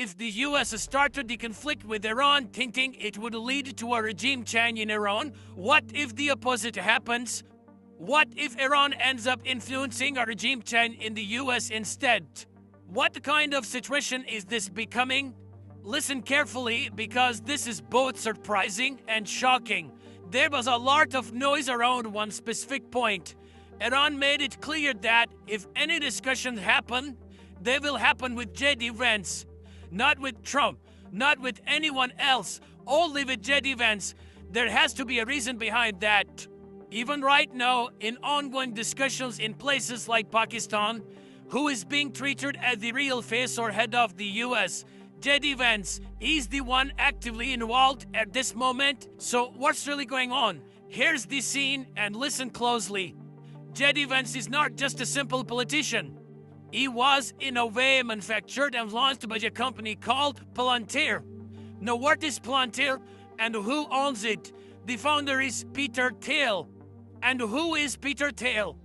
if the US started the conflict with Iran thinking it would lead to a regime change in Iran? What if the opposite happens? What if Iran ends up influencing a regime change in the US instead? What kind of situation is this becoming? Listen carefully, because this is both surprising and shocking. There was a lot of noise around one specific point. Iran made it clear that if any discussions happen, they will happen with JD Vance. Not with Trump, not with anyone else, only with JD Vance. There has to be a reason behind that. Even right now, in ongoing discussions in places like Pakistan, who is being treated as the real face or head of the US? JD Vance, he's the one actively involved at this moment. So what's really going on? Here's the scene and listen closely. JD Vance is not just a simple politician. He was, in a way, manufactured and launched by a company called Palantir. Now, what is Palantir and who owns it? The founder is Peter Thiel. And who is Peter Thiel?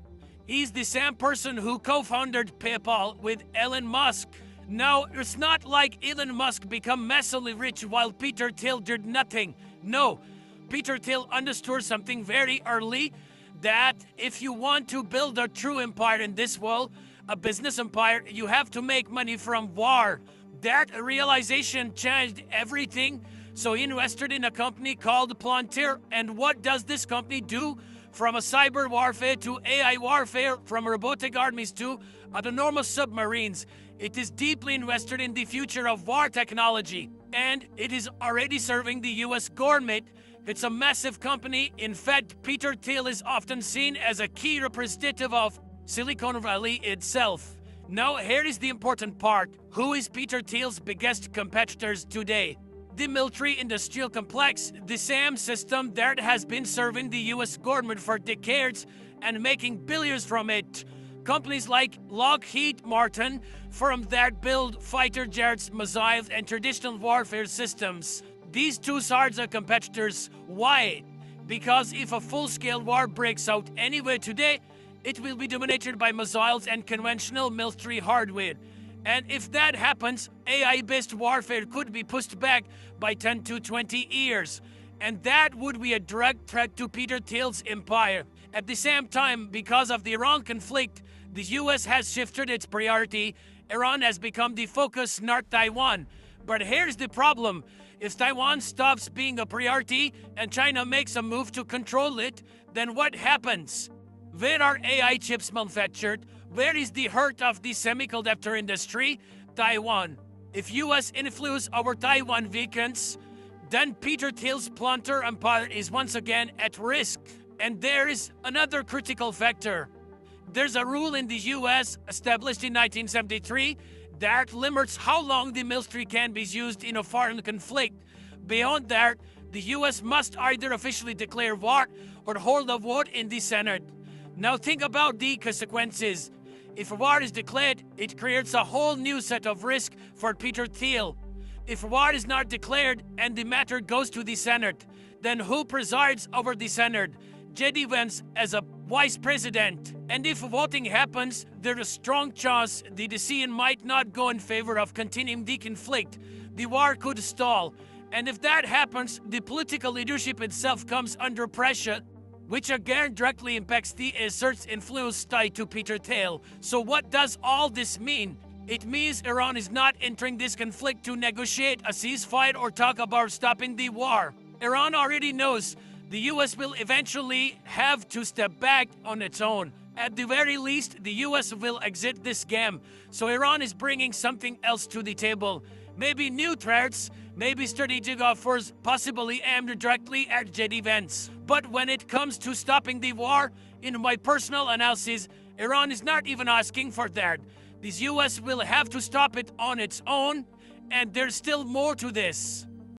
He's the same person who co-founded PayPal with Elon Musk. Now, it's not like Elon Musk became massively rich while Peter Thiel did nothing. No, Peter Thiel understood something very early, that if you want to build a true empire in this world, a business empire, you have to make money from war. That realization changed everything, so he invested in a company called Palantir. And what does this company do? From a cyber warfare to AI warfare, from robotic armies to autonomous submarines. It is deeply invested in the future of war technology, and it is already serving the US government. It's a massive company. In fact, Peter Thiel is often seen as a key representative of Silicon Valley itself. Now, here is the important part. Who is Peter Thiel's biggest competitors today? The military-industrial complex, the same system that has been serving the US government for decades and making billions from it. Companies like Lockheed Martin, firms that build fighter jets, missiles, and traditional warfare systems. These two sides are competitors. Why? Because if a full-scale war breaks out anywhere today, it will be dominated by missiles and conventional military hardware. And if that happens, AI-based warfare could be pushed back by 10 to 20 years. And that would be a direct threat to Peter Thiel's empire. At the same time, because of the Iran conflict, the US has shifted its priority. Iran has become the focus, not Taiwan. But here's the problem. If Taiwan stops being a priority and China makes a move to control it, then what happens? Where are AI chips manufactured? Where is the heart of the semiconductor industry? Taiwan. If US influence over Taiwan weakens, then Peter Thiel's Palantir empire is once again at risk. And there is another critical factor. There's a rule in the US established in 1973 that limits how long the military can be used in a foreign conflict. Beyond that, the US must either officially declare war or hold a vote in the Senate. Now think about the consequences. If a war is declared, it creates a whole new set of risk for Peter Thiel. If war is not declared and the matter goes to the Senate, then who presides over the Senate? JD Vance as a vice president. And if voting happens, there's a strong chance the decision might not go in favor of continuing the conflict. The war could stall. And if that happens, the political leadership itself comes under pressure, which again directly impacts the asserts influence tied to Peter Thiel. So what does all this mean? It means Iran is not entering this conflict to negotiate a ceasefire or talk about stopping the war. Iran already knows the US will eventually have to step back on its own. At the very least, the US will exit this game. So Iran is bringing something else to the table. Maybe new threats, maybe strategic offers, possibly aimed directly at JD Vance. But when it comes to stopping the war, in my personal analysis, Iran is not even asking for that. The US will have to stop it on its own, and there's still more to this.